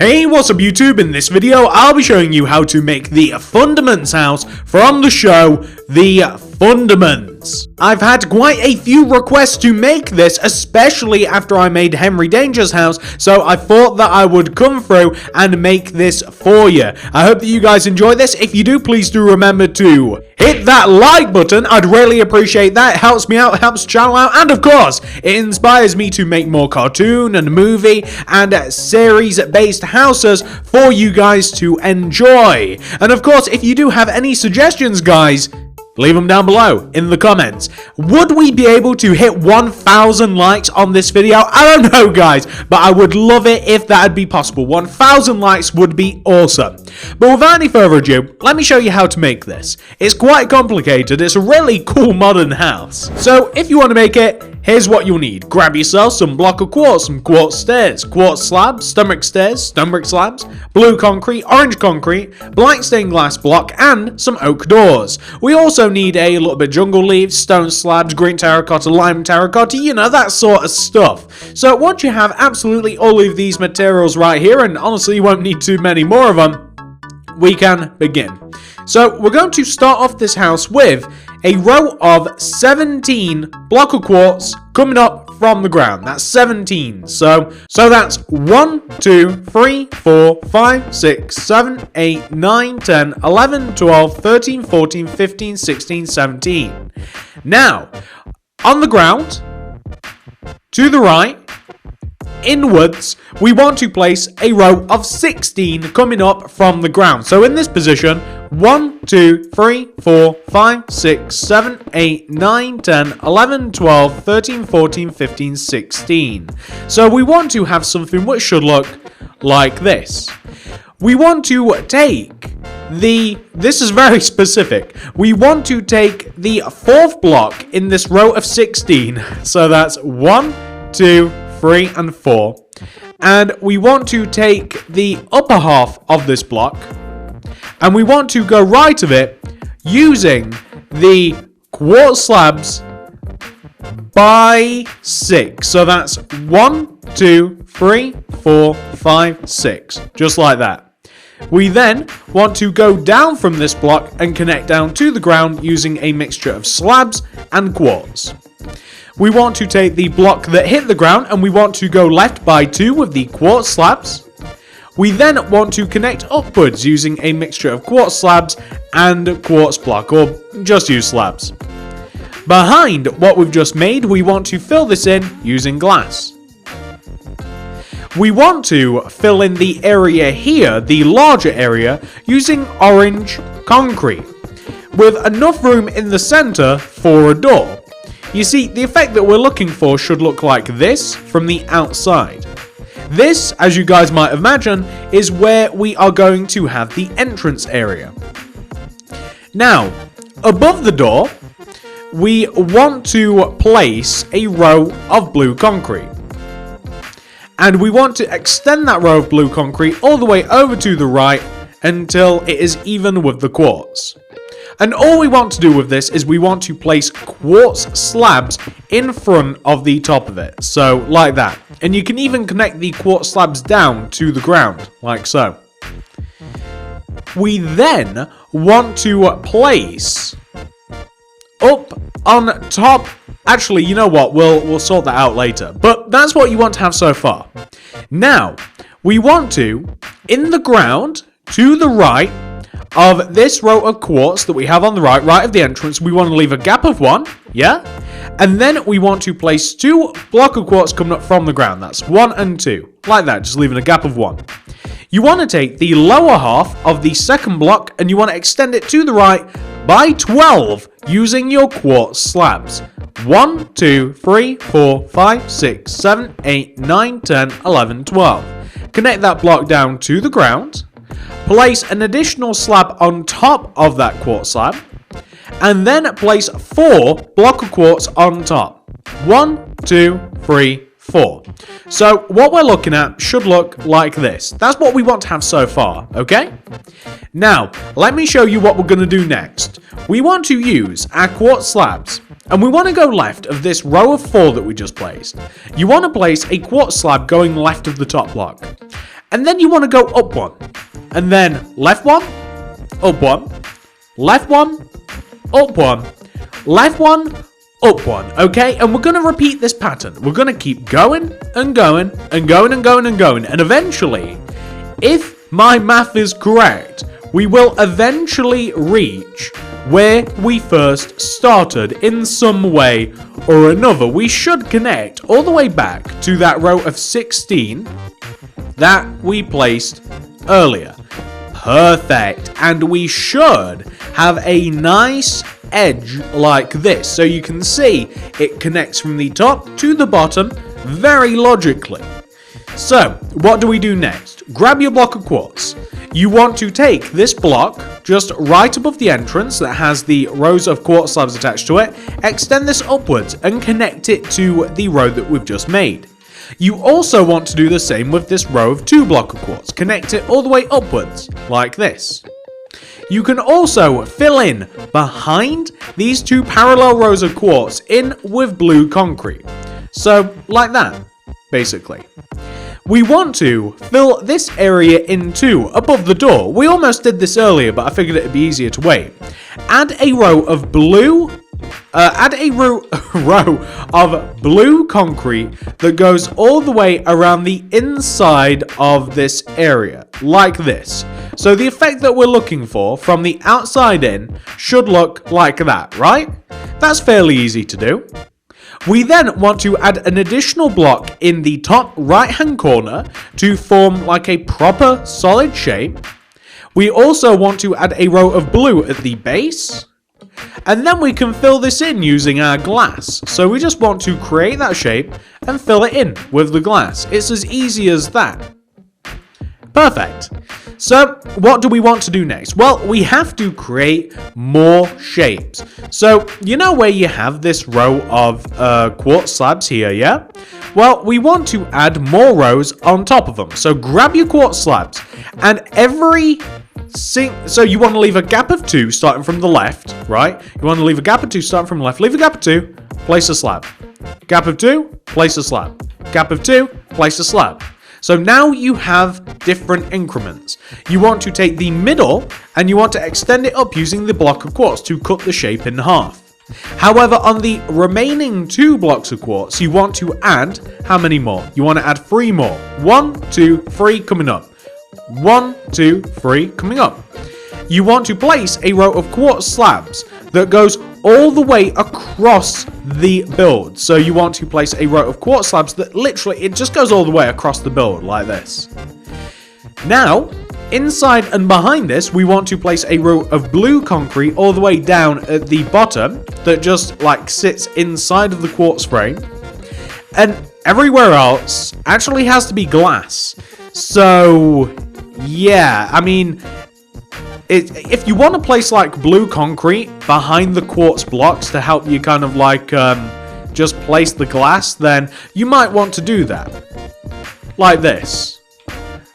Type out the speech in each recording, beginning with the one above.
Hey, what's up YouTube? In this video, I'll be showing you how to make the Thundermans house from the show, The Thundermans. I've had quite a few requests to make this, especially after I made Henry Danger's house, so I thought that I would come through and make this for you. I hope that you guys enjoy this. If you do, please do remember to hit that like button. I'd really appreciate that. It helps me out, it helps the channel out, and of course, it inspires me to make more cartoon and movie and series-based houses for you guys to enjoy. And of course, if you do have any suggestions, guys, leave them down below in the comments. Would we be able to hit 1,000 likes on this video? I don't know, guys, but I would love it if that would be possible. 1,000 likes would be awesome. But without any further ado, let me show you how to make this. It's quite complicated. It's a really cool modern house. So if you want to make it, here's what you'll need. Grab yourself some block of quartz, some quartz stairs, quartz slabs, stomach stairs, stomach slabs, blue concrete, orange concrete, black stained glass block, and some oak doors. We also need a little bit of jungle leaves, stone slabs, green terracotta, lime terracotta, you know, that sort of stuff. So once you have absolutely all of these materials right here, and honestly you won't need too many more of them, we can begin. So we're going to start off this house with a row of 17 block of quartz coming up from the ground. That's 17. So that's 1, 2, 3, 4, 5, 6, 7, 8, 9, 10, 11, 12, 13, 14, 15, 16, 17. Now, on the ground, to the right, inwards, we want to place a row of 16 coming up from the ground. So in this position, 1, 2, 3, 4, 5, 6, 7, 8, 9, 10, 11, 12, 13, 14, 15, 16. So we want to have something which should look like this. We want to take this is very specific. We want to take the fourth block in this row of 16. So that's 1, 2, 3, and 4. And we want to take the upper half of this block and we want to go right of it using the quartz slabs by 6. So that's 1, 2, 3, 4, 5, 6. Just like that. We then want to go down from this block and connect down to the ground using a mixture of slabs and quartz. We want to take the block that hit the ground and we want to go left by 2 with the quartz slabs. We then want to connect upwards using a mixture of quartz slabs and quartz block, or just use slabs. Behind what we've just made, we want to fill this in using glass. We want to fill in the area here, the larger area, using orange concrete, with enough room in the center for a door. You see, the effect that we're looking for should look like this from the outside. This, as you guys might imagine, is where we are going to have the entrance area. Now, above the door, we want to place a row of blue concrete. And we want to extend that row of blue concrete all the way over to the right until it is even with the quartz. And all we want to do with this is we want to place quartz slabs in front of the top of it. So, like that. And you can even connect the quartz slabs down to the ground, like so. We then want to place up on top. Actually, you know what? We'll sort that out later. But that's what you want to have so far. Now, we want to, in the ground, to the right of this row of quartz that we have on the right of the entrance, we want to leave a gap of 1, yeah? And then we want to place 2 block of quartz coming up from the ground. That's 1 and 2, like that, just leaving a gap of 1. You want to take the lower half of the second block and you want to extend it to the right by 12 using your quartz slabs. 1, 2, 3, 4, 5, 6, 7, 8, 9, 10, 11, 12. Connect that block down to the ground. Place an additional slab on top of that quartz slab, and then place 4 block of quartz on top. 1, 2, 3, 4. So what we're looking at should look like this. That's what we want to have so far, okay? Now, let me show you what we're going to do next. We want to use our quartz slabs, and we want to go left of this row of 4 that we just placed. You want to place a quartz slab going left of the top block. And then you want to go up one. And then left one, up one, left one, up one, left one, up one, okay? And we're going to repeat this pattern. We're going to keep going and going and going and going and going. And eventually, if my math is correct, we will eventually reach where we first started in some way or another. We should connect all the way back to that row of 16 that we placed earlier. Perfect. And we should have a nice edge like this. So you can see it connects from the top to the bottom very logically. So what do we do next? Grab your block of quartz. You want to take this block just right above the entrance that has the rows of quartz slabs attached to it, extend this upwards and connect it to the row that we've just made. You also want to do the same with this row of 2 block of quartz. Connect it all the way upwards, like this. You can also fill in behind these 2 parallel rows of quartz in with blue concrete. So, like that, basically. We want to fill this area in too, above the door. We almost did this earlier, but I figured it'd be easier to wait. Add a row of blue row of blue concrete that goes all the way around the inside of this area, like this. So the effect that we're looking for from the outside in should look like that, right? That's fairly easy to do. We then want to add an additional block in the top right hand corner to form like a proper solid shape. We also want to add a row of blue at the base. And then we can fill this in using our glass. So we just want to create that shape and fill it in with the glass. It's as easy as that. Perfect. So what do we want to do next? Well, we have to create more shapes. So you know where you have this row of quartz slabs here, yeah? Well, we want to add more rows on top of them. So grab your quartz slabs and so you want to leave a gap of 2 starting from the left, right? You want to leave a gap of 2 starting from the left. Leave a gap of 2, place a slab. Gap of 2, place a slab. Gap of 2, place a slab. So now you have different increments. You want to take the middle and you want to extend it up using the block of quartz to cut the shape in half. However, on the remaining 2 blocks of quartz, you want to add how many more? You want to add 3 more. 1, 2, 3 coming up. 1, 2, 3 coming up. You want to place a row of quartz slabs that goes all the way across the build. So you want to place a row of quartz slabs that literally, it just goes all the way across the build like this. Now, inside and behind this, we want to place a row of blue concrete all the way down at the bottom that just like sits inside of the quartz frame. And everywhere else actually has to be glass. So, yeah, I mean, if you want to place like blue concrete behind the quartz blocks to help you kind of like just place the glass, then you might want to do that. Like this.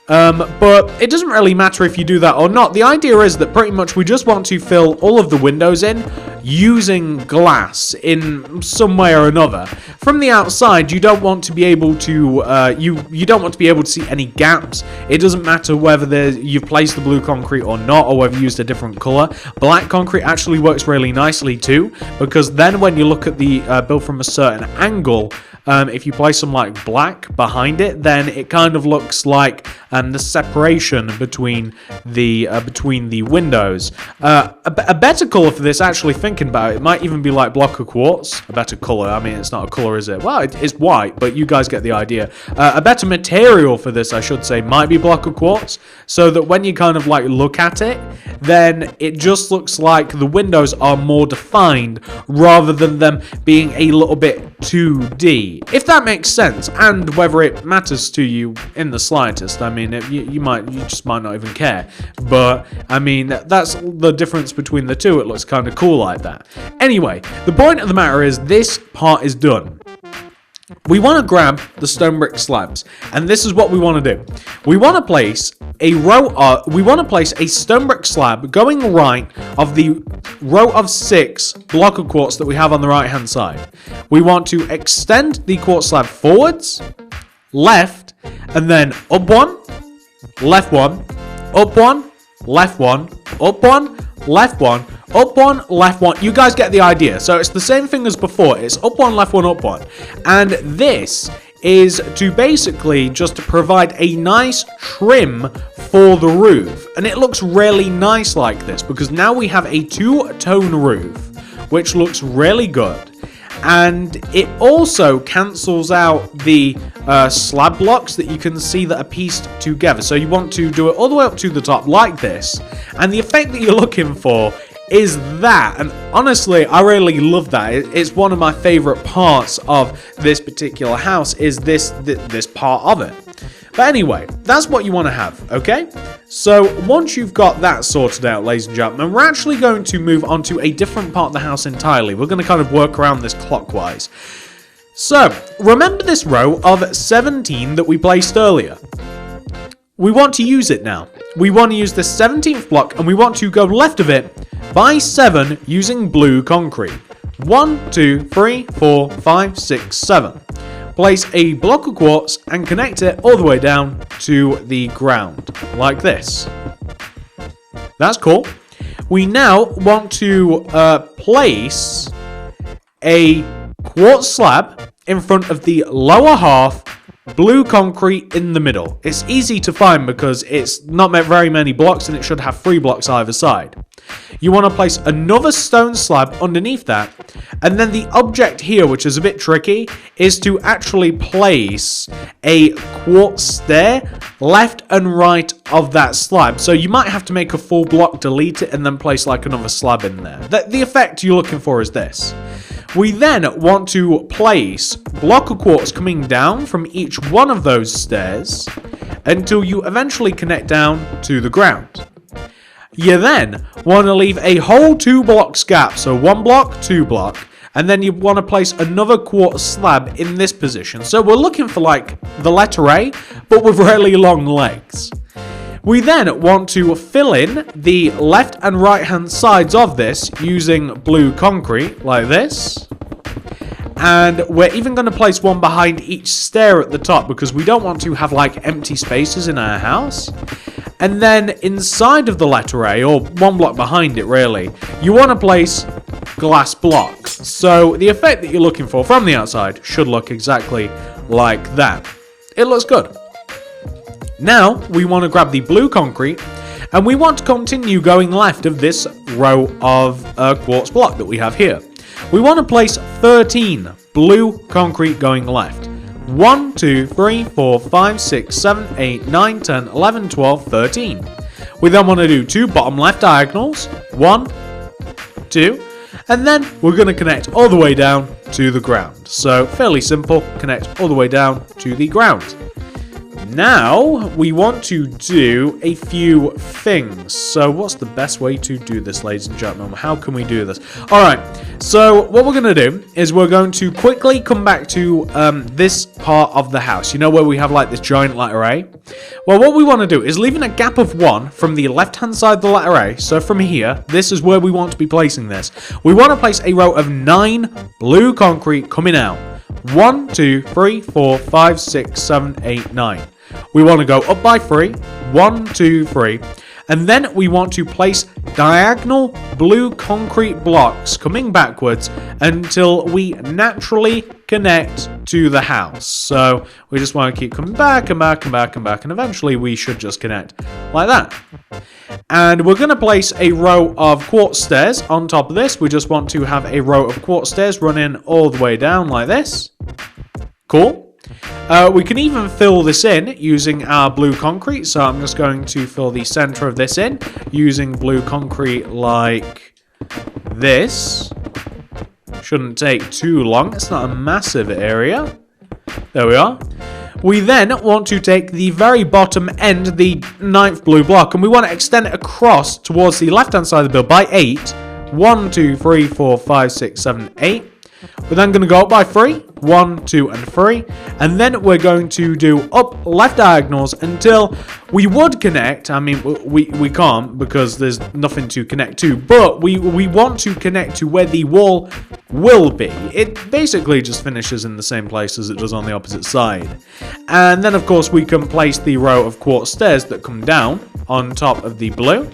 But it doesn't really matter if you do that or not. The idea is that pretty much we just want to fill all of the windows in using glass in some way or another. From the outside, you don't want to be able to you don't want to be able to see any gaps. It doesn't matter whether you've placed the blue concrete or not, or whether you used a different color. Black concrete actually works really nicely too, because then when you look at the build from a certain angle, if you place some like black behind it, then it kind of looks like the separation between the windows. A better color for this, actually thinking about it, might even be like block of quartz. A better color. I mean, it's not a color, is it? Well, it's white, but you guys get the idea. A better material for this, I should say, might be block of quartz, so that when you kind of like look at it, then it just looks like the windows are more defined rather than them being a little bit 2D. If that makes sense, and whether it matters to you in the slightest. I mean, you just might not even care. But I mean, that's the difference between the two. It looks kind of cool like that. Anyway, the point of the matter is this part is done. We want to grab the stone brick slabs, and this is what we want to do. We want to place a stone brick slab going right of the row of 6 block of quartz that we have on the right hand side. We want to extend the quartz slab forwards, left, and then up 1, left one, up one, left one, up one, left one, up one, left one. You guys get the idea. So it's the same thing as before. It's up one, left one, up one. And this is to basically just provide a nice trim for the roof. And it looks really nice like this because now we have a two-tone roof, which looks really good. And it also cancels out the slab blocks that you can see that are pieced together. So you want to do it all the way up to the top like this. And the effect that you're looking for is that. And honestly, I really love that. It's one of my favorite parts of this particular house is this part of it. But anyway, that's what you want to have, okay? So once you've got that sorted out, ladies and gentlemen, we're actually going to move on to a different part of the house entirely. We're going to kind of work around this clockwise. So, remember this row of 17 that we placed earlier? We want to use it now. We want to use the 17th block, and we want to go left of it by 7 using blue concrete. 1, 2, 3, 4, 5, 6, 7. Place a block of quartz and connect it all the way down to the ground, like this. That's cool. We now want to place a quartz slab in front of the lower half, blue concrete in the middle. It's easy to find because it's not very many blocks and it should have 3 blocks either side. You want to place another stone slab underneath that, and then the object here, which is a bit tricky, is to actually place a quartz stair left and right of that slab. So you might have to make a full block, delete it, and then place like another slab in there. The effect you're looking for is this. We then want to place a block of quartz coming down from each one of those stairs until you eventually connect down to the ground. You then want to leave a whole 2 blocks gap, so 1 block, 2 block, and then you want to place another quartz slab in this position. So we're looking for like the letter A, but with really long legs. We then want to fill in the left and right hand sides of this using blue concrete, like this. And we're even going to place one behind each stair at the top because we don't want to have like empty spaces in our house. And then inside of the letter A, or 1 block behind it really, you want to place glass blocks. So the effect that you're looking for from the outside should look exactly like that. It looks good. Now we want to grab the blue concrete and we want to continue going left of this row of quartz block that we have here. We want to place 13 blue concrete going left. 1, 2, 3, 4, 5, 6, 7, 8, 9, 10, 11, 12, 13. We then want to do 2 bottom left diagonals. 1, 2, and then we're going to connect all the way down to the ground. So fairly simple, connect all the way down to the ground. Now we want to do a few things. So what's the best way to do this, ladies and gentlemen? How can we do this? Alright, so what we're going to do is we're going to quickly come back to this part of the house. You know where we have like this giant letter A? Well, what we want to do is leaving a gap of 1 from the left hand side of the letter A. So from here, this is where we want to be placing this. We want to place a row of 9 blue concrete coming out. 1, 2, 3, 4, 5, 6, 7, 8, 9. We want to go up by 3. 1, 2, 3. And then we want to place diagonal blue concrete blocks coming backwards until we naturally connect to the house. So we just want to keep coming back and back and back and back, and eventually we should just connect like that. And we're going to place a row of quartz stairs on top of this. We just want to have a row of quartz stairs running all the way down like this. Cool. We can even fill this in using our blue concrete. So I'm just going to fill the center of this in using blue concrete like this. Shouldn't take too long. It's not a massive area. There we are. We then want to take the very bottom end, the 9th blue block, and we want to extend it across towards the left-hand side of the build by 8. 1, 2, 3, 4, 5, 6, 7, 8. We're then going to go up by 3. 1, 2, and 3. And then we're going to do up left diagonals until we would connect. I mean, we can't because there's nothing to connect to. But we want to connect to where the wall will be. It basically just finishes in the same place as it does on the opposite side. And then of course we can place the row of quartz stairs that come down on top of the blue.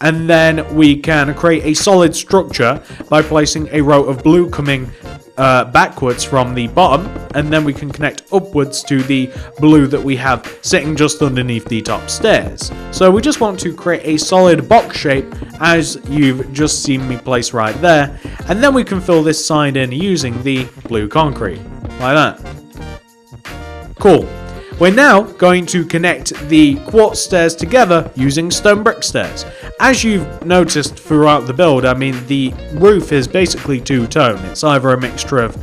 And then we can create a solid structure by placing a row of blue coming backwards from the bottom, and then we can connect upwards to the blue that we have sitting just underneath the top stairs. So we just want to create a solid box shape as you've just seen me place right there, and then we can fill this side in using the blue concrete, like that. Cool. We're now going to connect the quartz stairs together using stone brick stairs. As you've noticed throughout the build, I mean, the roof is basically two-tone. It's either a mixture of,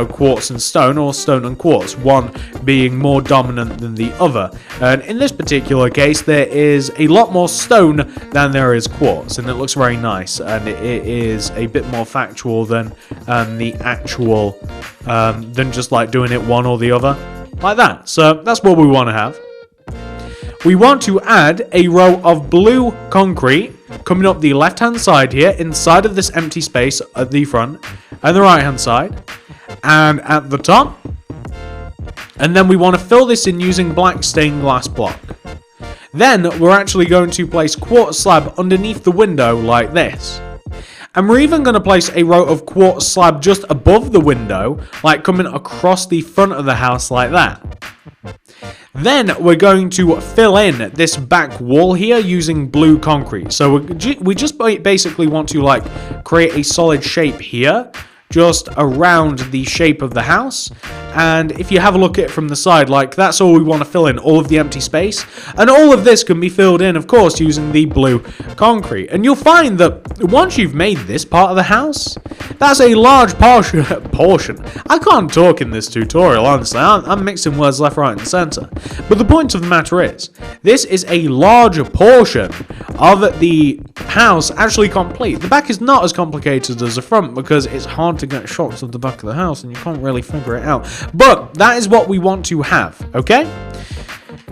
quartz and stone or stone and quartz, one being more dominant than the other. And in this particular case, there is a lot more stone than there is quartz, and it looks very nice, and it is a bit more factual than the actual, than just like doing it one or the other. Like that. So that's what we want to have. We want to add a row of blue concrete coming up the left hand side here inside of this empty space at the front and the right hand side and at the top. And then we want to fill this in using black stained glass block. Then we're actually going to place quartz slab underneath the window like this. And we're even going to place a row of quartz slab just above the window, like coming across the front of the house like that. Then we're going to fill in this back wall here using blue concrete. So we just basically want to like create a solid shape here, just around the shape of the house. And if you have a look at it from the side, like that's all we want to fill in, all of the empty space. And all of this can be filled in, of course, using the blue concrete. And you'll find that once you've made this part of the house, that's a large portion. I can't talk in this tutorial, honestly. I'm mixing words left, right, and center. But the point of the matter is, this is a larger portion of the house actually complete. The back is not as complicated as the front because it's hard to get shots of the back of the house and you can't really figure it out. But that is what we want to have, okay?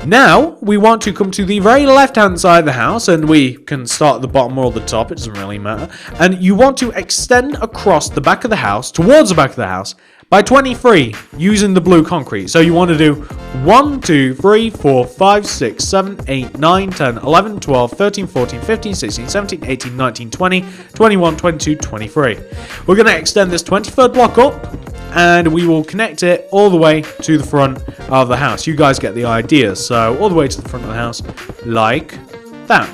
Now, we want to come to the very left-hand side of the house, and we can start at the bottom or the top, it doesn't really matter. And you want to extend across the back of the house, towards the back of the house, by 23, using the blue concrete. So you want to do 1, 2, 3, 4, 5, 6, 7, 8, 9, 10, 11, 12, 13, 14, 15, 16, 17, 18, 19, 20, 21, 22, 23. We're going to extend this 23rd block up, and we will connect it all the way to the front of the house. You guys get the idea. So all the way to the front of the house, like that.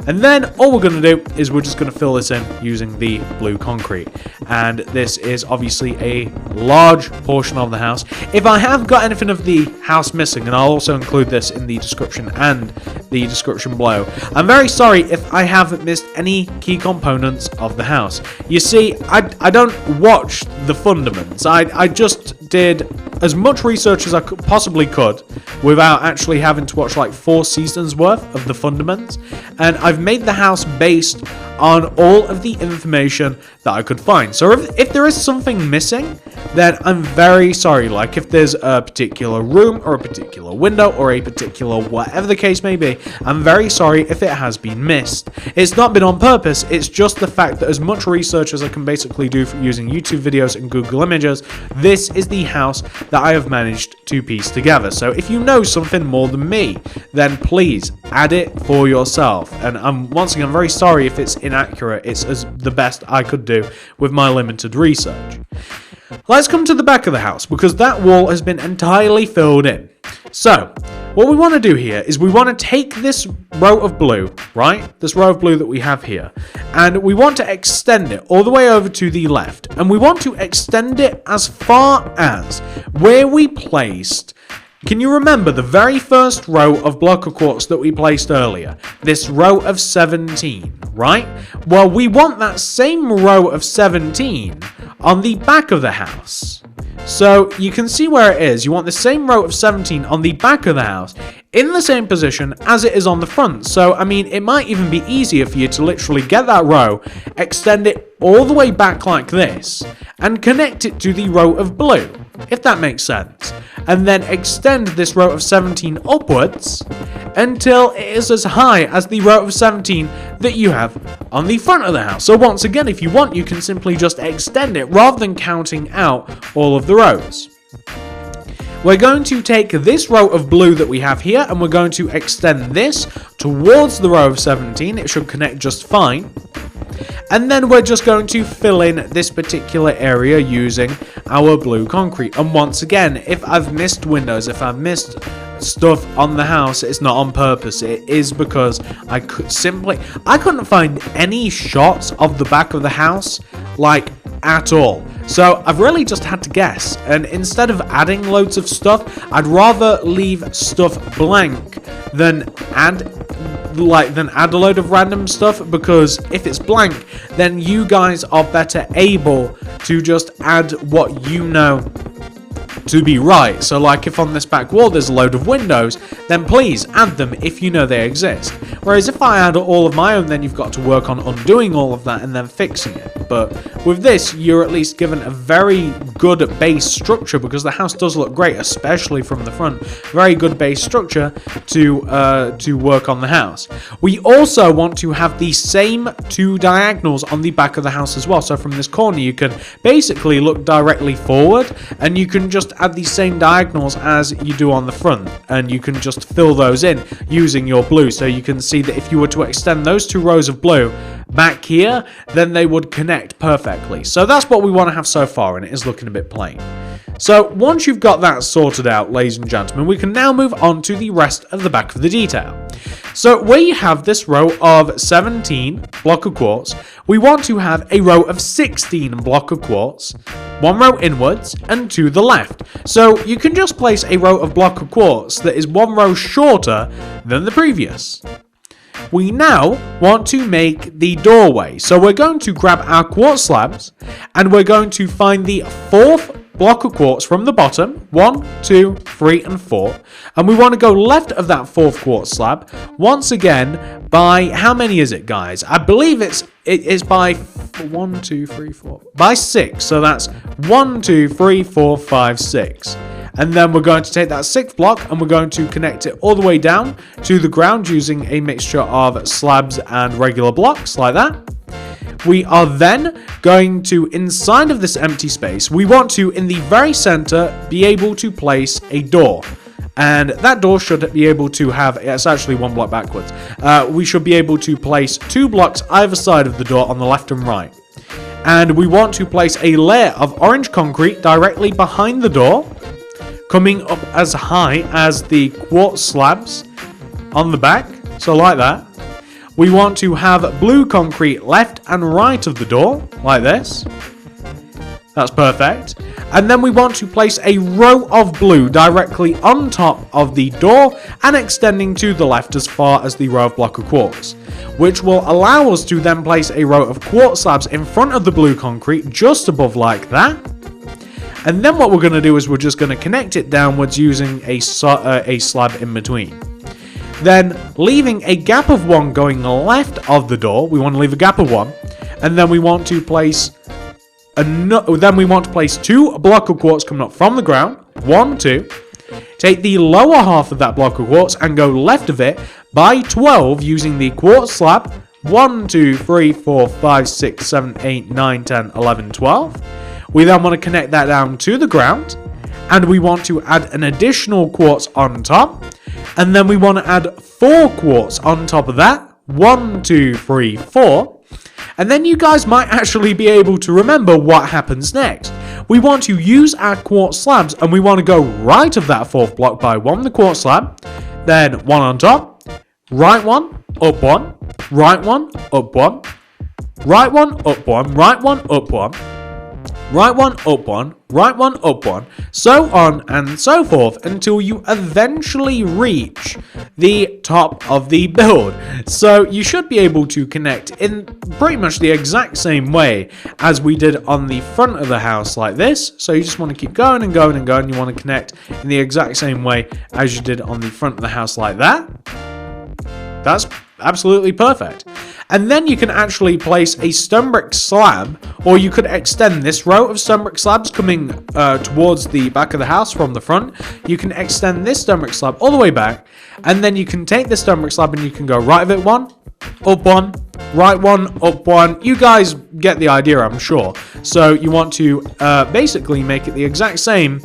And then all we're going to do is we're just going to fill this in using the blue concrete. And this is obviously a large portion of the house. If I have got anything of the house missing, and I'll also include this in the description and the description below, I'm very sorry if I have missed any key components of the house. You see, I don't watch the Thundermans. I just did as much research as I possibly could without actually having to watch like 4 seasons worth of the Thundermans, and I've made the house based on all of the information that I could find. So if there is something missing, then I'm very sorry. Like if there's a particular room or a particular window or a particular whatever the case may be, I'm very sorry if it has been missed. It's not been on purpose, it's just the fact that as much research as I can basically do from using YouTube videos and Google Images, this is the house that I have managed to piece together. So if you know something more than me, then please add it for yourself. And I'm once again very sorry if it's inaccurate. It's as the best I could do with my limited research. Let's come to the back of the house, because that wall has been entirely filled in. So what we want to do here is we want to take this row of blue, right? This row of blue that we have here, and we want to extend it all the way over to the left. And we want to extend it as far as where we placed, can you remember the very first row of block of quartz that we placed earlier? This row of 17, right? Well, we want that same row of 17 on the back of the house. So you can see where it is. You want the same row of 17 on the back of the house in the same position as it is on the front. So, I mean, it might even be easier for you to literally get that row, extend it all the way back like this, and connect it to the row of blue. if that makes sense, and then extend this row of 17 upwards until it is as high as the row of 17 that you have on the front of the house. So once again, if you want, you can simply just extend it rather than counting out all of the rows. We're going to take this row of blue that we have here and we're going to extend this towards the row of 17. It should connect just fine. And then we're just going to fill in this particular area using our blue concrete. And once again, if I've missed windows, if I've missed stuff on the house, it's not on purpose. It is because I couldn't find any shots of the back of the house, like, at all. So I've really just had to guess, and instead of adding loads of stuff, I'd rather leave stuff blank than add a load of random stuff, because if it's blank, then you guys are better able to just add what you know to be right. So like if on this back wall there's a load of windows, then please add them if you know they exist. Whereas if I add all of my own, then you've got to work on undoing all of that and then fixing it. But with this, you're at least given a very good base structure, because the house does look great, especially from the front. Very good base structure to work on the house. We also want to have the same two diagonals on the back of the house as well. So from this corner, you can basically look directly forward, and you can just add the same diagonals as you do on the front, and you can just fill those in using your blue. So you can see that if you were to extend those two rows of blue back here, then they would connect perfectly. So that's what we want to have so far, and it is looking a bit plain. So once you've got that sorted out, ladies and gentlemen, we can now move on to the rest of the back of the detail. So where you have this row of 17 block of quartz, we want to have a row of 16 block of quartz, one row inwards and to the left. So you can just place a row of block of quartz that is one row shorter than the previous. We now want to make the doorway. So we're going to grab our quartz slabs and we're going to find the fourth block of quartz from the bottom, 1, 2, 3, and 4, and we want to go left of that fourth quartz slab, once again, by, how many is it, guys? I believe it is by 1, 2, 3, 4, by 6, so that's 1, 2, 3, 4, 5, 6. And then we're going to take that sixth block and we're going to connect it all the way down to the ground using a mixture of slabs and regular blocks, like that. We are then going to, inside of this empty space, we want to, in the very center, be able to place a door. And that door should be able to have, it's actually one block backwards. We should be able to place 2 blocks either side of the door on the left and right. And we want to place a layer of orange concrete directly behind the door, coming up as high as the quartz slabs on the back, so like that. We want to have blue concrete left and right of the door, like this. That's perfect. And then we want to place a row of blue directly on top of the door and extending to the left as far as the row of block of quartz, which will allow us to then place a row of quartz slabs in front of the blue concrete just above, like that. And then what we're going to do is we're just going to connect it downwards using a slab in between. Then leaving a gap of 1 going left of the door, we want to leave a gap of 1, and then we want to place 2 block of quartz coming up from the ground, 1, 2. Take the lower half of that block of quartz and go left of it by 12 using the quartz slab, 1, 2, 3, 4, 5, 6, 7, 8, 9, 10, 11, 12. We then want to connect that down to the ground, and we want to add an additional quartz on top, and then we want to add 4 quartz on top of that, 1, 2, 3, 4, and then you guys might actually be able to remember what happens next. We want to use our quartz slabs, and we want to go right of that 4th block by 1 the quartz slab, then 1 on top, right 1, up 1, right 1, up 1, right 1, up 1, right 1, up 1, right 1, up 1, right 1, up 1, so on and so forth until you eventually reach the top of the build. So you should be able to connect in pretty much the exact same way as we did on the front of the house, like this. So you just want to keep going and going and going. You want to connect in the exact same way as you did on the front of the house, like that. That's absolutely perfect. And then you can actually place a stone brick slab, or you could extend this row of stone brick slabs coming towards the back of the house from the front. You can extend this stone brick slab all the way back, and then you can take this stone brick slab and you can go right of it one, up one, right one, up one. You guys get the idea, I'm sure. So you want to basically make it the exact same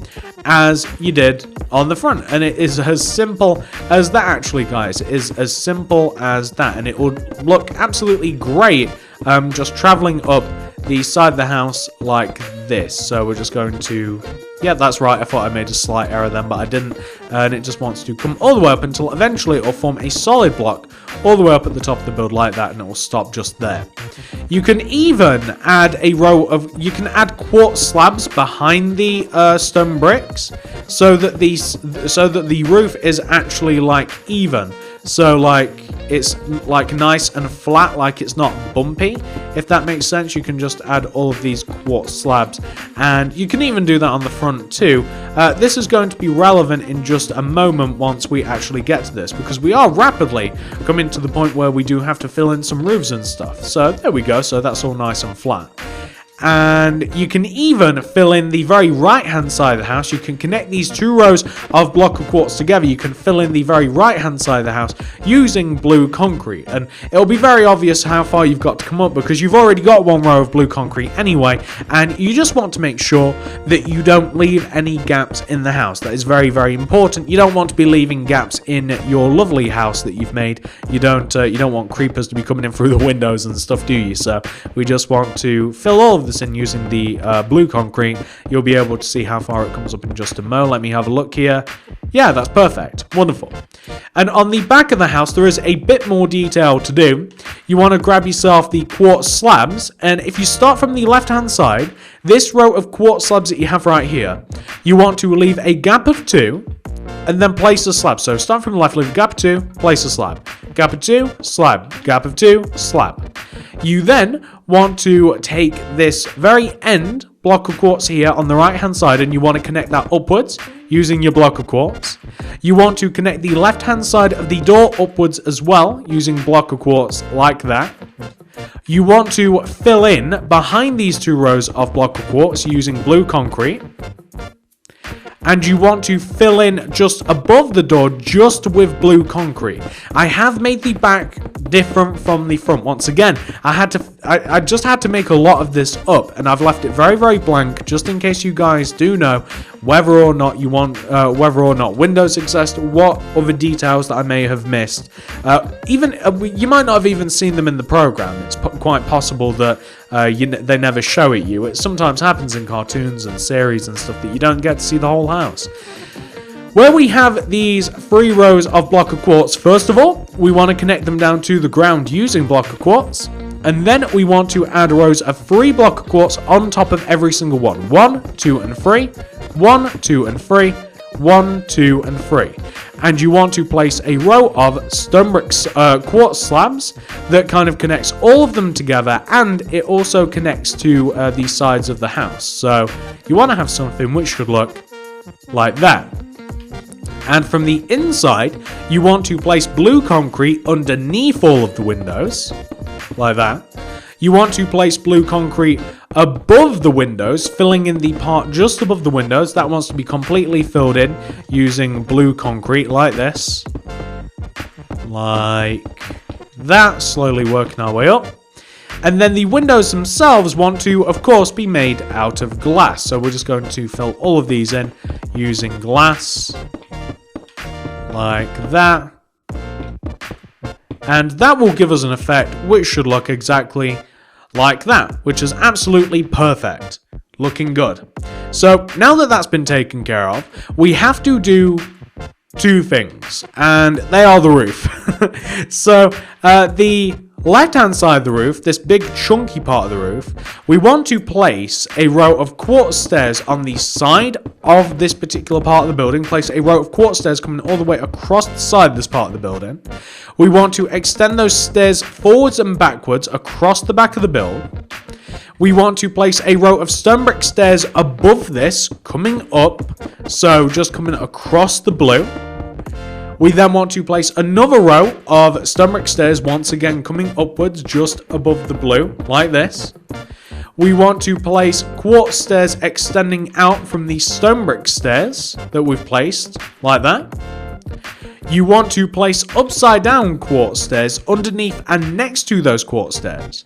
as you did on the front, and it is as simple as that. Actually, guys, it is as simple as that, and it will look absolutely great just traveling up the side of the house like this. So we're just going to, yeah, that's right, I thought I made a slight error then, but I didn't, and it just wants to come all the way up until eventually it will form a solid block all the way up at the top of the build like that, and it will stop just there. You can even add a row of, you can add quartz slabs behind the stone bricks, so that the roof is actually like even. So like it's like nice and flat, like it's not bumpy, if that makes sense. You can just add all of these quartz slabs, and you can even do that on the front too. This is going to be relevant in just a moment once we actually get to this, because we are rapidly coming to the point where we do have to fill in some roofs and stuff. So there we go, so that's all nice and flat. And you can even fill in the very right hand side of the house. You can connect these two rows of block of quartz together. You can fill in the very right hand side of the house using blue concrete, and it'll be very obvious how far you've got to come up, because you've already got one row of blue concrete anyway, and you just want to make sure that you don't leave any gaps in the house. That is very, very important. You don't want to be leaving gaps in your lovely house that you've made. You don't want creepers to be coming in through the windows and stuff, do you? So we just want to fill all of this in using the blue concrete. You'll be able to see how far it comes up in just a mo. Let me have a look here. Yeah, that's perfect. Wonderful. And on the back of the house, there is a bit more detail to do. You want to grab yourself the quartz slabs, and if you start from the left-hand side, this row of quartz slabs that you have right here, you want to leave a gap of 2, and then place a slab. So start from the left, leave a gap of 2, place a slab. Gap of 2, slab. Gap of 2, slab. You then want to take this very end block of quartz here on the right hand side, and you want to connect that upwards using your block of quartz. You want to connect the left hand side of the door upwards as well using block of quartz like that. You want to fill in behind these two rows of block of quartz using blue concrete. And you want to fill in just above the door just with blue concrete. I have made the back different from the front. Once again, I just had to make a lot of this up, and I've left it very, very blank just in case you guys do know whether or not you want, whether or not windows exist, what other details that I may have missed. You might not have even seen them in the program. It's quite possible that they never show it you. It sometimes happens in cartoons and series and stuff that you don't get to see the whole house. Where we have these 3 rows of block of quartz, first of all, we want to connect them down to the ground using block of quartz. And then we want to add rows of 3 block of quartz on top of every single one. 1, 2, and 3. 1, 2, and 3. 1, 2, and 3. And you want to place a row of stone bricks, quartz slabs that kind of connects all of them together, and it also connects to the sides of the house. So you want to have something which should look like that. And from the inside, you want to place blue concrete underneath all of the windows, like that. You want to place blue concrete above the windows, filling in the part just above the windows. That wants to be completely filled in using blue concrete, like this. Like that, slowly working our way up. And then the windows themselves want to, of course, be made out of glass. So we're just going to fill all of these in using glass. Like that. And that will give us an effect which should look exactly like that, which is absolutely perfect. Looking good. So now that that's been taken care of, we have to do 2 things, and they are the roof. So the left-hand side of the roof, this big chunky part of the roof, we want to place a row of quartz stairs on the side of this particular part of the building. Place a row of quartz stairs coming all the way across the side of this part of the building. We want to extend those stairs forwards and backwards across the back of the build. We want to place a row of stone brick stairs above this, coming up, so just coming across the blue. We then want to place another row of stone brick stairs, once again coming upwards just above the blue, like this. We want to place quartz stairs extending out from the stone brick stairs that we've placed, like that. You want to place upside down quartz stairs underneath and next to those quartz stairs.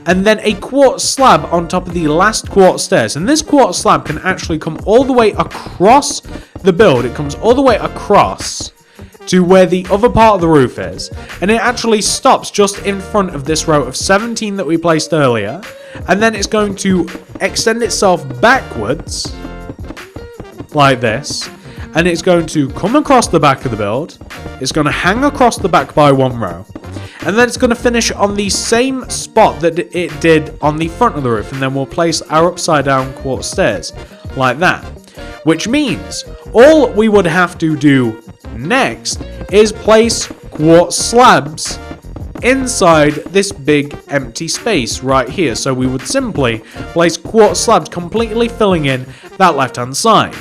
And then a quartz slab on top of the last quartz stairs. And this quartz slab can actually come all the way across the build. It comes all the way across to where the other part of the roof is. And it actually stops just in front of this row of 17 that we placed earlier. And then it's going to extend itself backwards, like this. And it's going to come across the back of the build. It's going to hang across the back by one row. And then it's going to finish on the same spot that it did on the front of the roof. And then we'll place our upside down quartz stairs, like that. Which means all we would have to do next is place quartz slabs inside this big empty space right here. So we would simply place quartz slabs completely filling in that left hand side.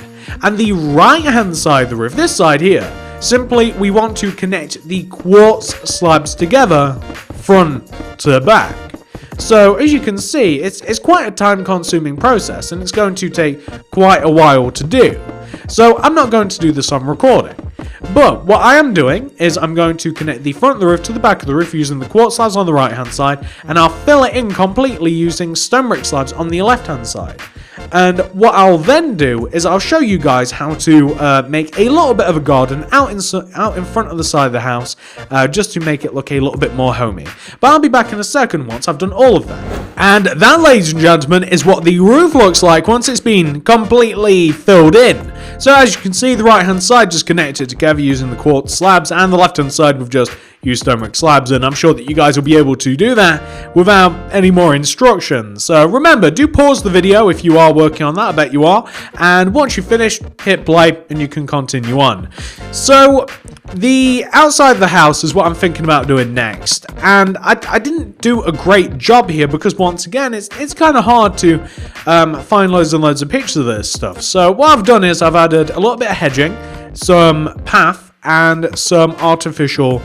And the right hand side of the roof, this side here, simply we want to connect the quartz slabs together front to back. So as you can see, it's quite a time consuming process and it's going to take quite a while to do. So I'm not going to do this on recording. But what I am doing is I'm going to connect the front of the roof to the back of the roof using the quartz slabs on the right hand side, and I'll fill it in completely using stone brick slabs on the left hand side. And what I'll then do is I'll show you guys how to make a little bit of a garden out in front of the side of the house, just to make it look a little bit more homey. But I'll be back in a second once I've done all of that. And that, ladies and gentlemen, is what the roof looks like once it's been completely filled in. So as you can see, the right hand side just connected together using the quartz slabs, and the left hand side we've just used stone brick slabs, and I'm sure that you guys will be able to do that without any more instructions. So remember, do pause the video if you are working on that, I bet you are, and once you've finished, hit play and you can continue on. So the outside of the house is what I'm thinking about doing next, and I didn't do a great job here because once again it's kind of hard to find loads and loads of pictures of this stuff. So what I've done is I've added a little bit of hedging, some path, and some artificial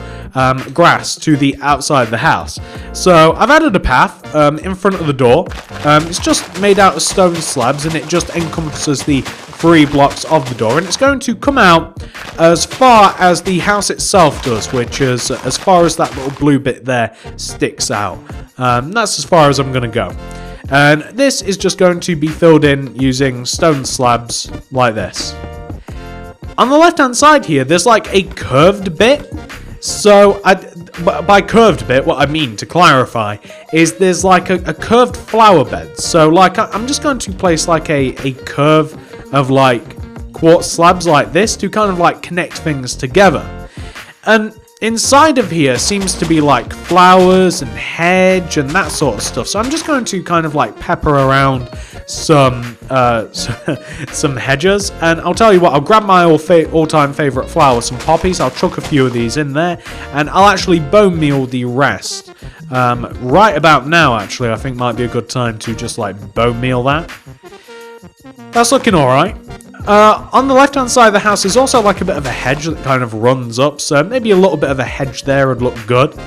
grass to the outside of the house. So I've added a path in front of the door. It's just made out of stone slabs and it just encompasses the 3 blocks of the door, and it's going to come out as far as the house itself does, which is as far as that little blue bit there sticks out. That's as far as I'm going to go. And this is just going to be filled in using stone slabs like this. On the left hand side here, there's like a curved bit. So by curved bit, what I mean, to clarify, is there's like a curved flower bed. So like I'm just going to place like a curve of like quartz slabs like this to kind of like connect things together. And inside of here seems to be like flowers and hedge and that sort of stuff. So I'm just going to kind of like pepper around some hedges, and I'll tell you what, I'll grab my all-time favorite flower, some poppies. I'll chuck a few of these in there, and I'll actually bone meal the rest. Right about now, actually, I think might be a good time to just like bone meal that. That's looking all right. On the left-hand side of the house is also like a bit of a hedge that kind of runs up, so maybe a little bit of a hedge there would look good.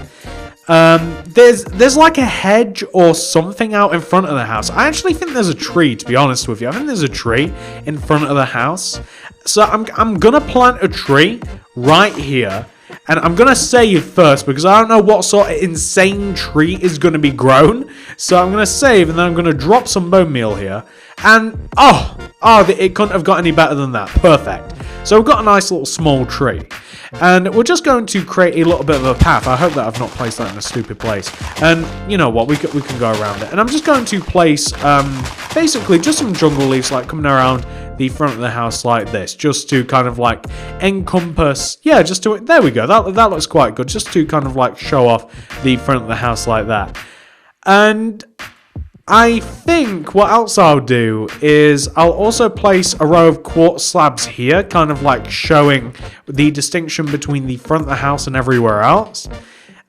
There's like a hedge or something out in front of the house. I actually think there's a tree, to be honest with you. I think there's a tree in front of the house. So I'm gonna plant a tree right here. And I'm going to save first because I don't know what sort of insane tree is going to be grown. So I'm going to save and then I'm going to drop some bone meal here. And, it couldn't have got any better than that. Perfect. So we've got a nice little small tree. And we're just going to create a little bit of a path. I hope that I've not placed that in a stupid place. And you know what, we can go around it. And I'm just going to place, basically just some jungle leaves like coming around the front of the house like this, just to kind of like encompass, yeah, just to, there we go, that looks quite good, just to kind of like show off the front of the house like that. And I think what else I'll do is I'll also place a row of quartz slabs here, kind of like showing the distinction between the front of the house and everywhere else.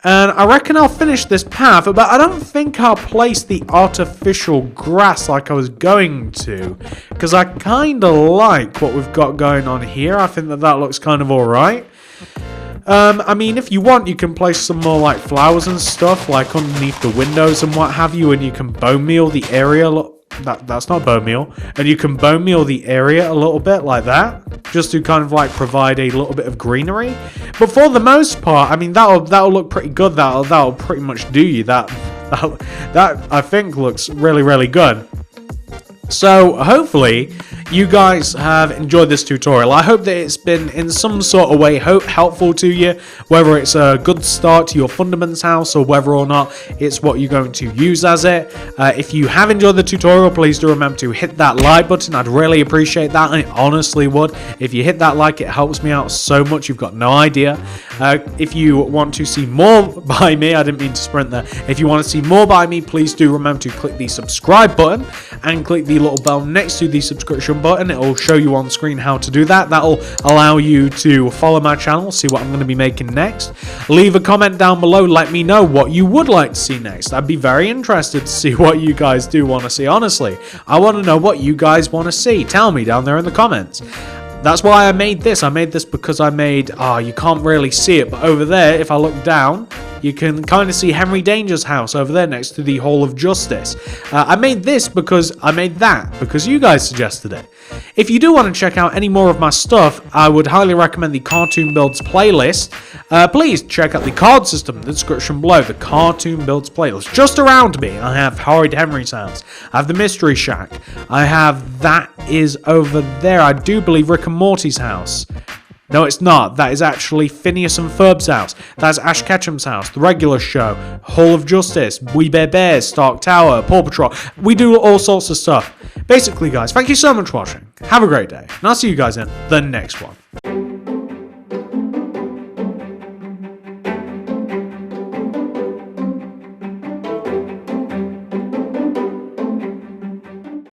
And I reckon I'll finish this path, but I don't think I'll place the artificial grass like I was going to, because I kind of like what we've got going on here. I think that looks kind of alright. I mean, if you want, you can place some more, like, flowers and stuff, like, underneath the windows and what have you, and you can bone meal the area. That's not bone meal. And you can bone meal the area a little bit, like that, just to kind of, like, provide a little bit of greenery. But for the most part, I mean, that'll look pretty good. That'll pretty much do you. That I think looks really, really good. So, hopefully, you guys have enjoyed this tutorial. I hope that it's been in some sort of way helpful to you, whether it's a good start to your Thundermans house or whether or not it's what you're going to use as it. If you have enjoyed the tutorial, please do remember to hit that like button. I'd really appreciate that. I honestly would. If you hit that like, it helps me out so much. You've got no idea. If you want to see more by me, I didn't mean to sprint there. If you want to see more by me, please do remember to click the subscribe button and click the little bell next to the subscription button. It will show you on screen how to do that. That'll allow you to follow my channel, see what I'm going to be making next. Leave a comment down below. Let me know what you would like to see next. I'd be very interested to see what you guys do want to see. Honestly, I want to know what you guys want to see. Tell me down there in the comments. That's why I made this. I made this because I made, you can't really see it, but over there, if I look down, you can kind of see Henry Danger's house over there next to the Hall of Justice. I made this because I made that, because you guys suggested it. If you do want to check out any more of my stuff, I would highly recommend the Cartoon Builds playlist. Please check out the card system in the description below, the Cartoon Builds playlist. Just around me, I have Horrid Henry's house. I have the Mystery Shack. I have, that is over there, I do believe, Rick and Morty's house. No, it's not. That is actually Phineas and Ferb's house. That's Ash Ketchum's house, The Regular Show, Hall of Justice, We Bear Bears, Stark Tower, Paw Patrol. We do all sorts of stuff. Basically, guys, thank you so much for watching. Have a great day, and I'll see you guys in the next one.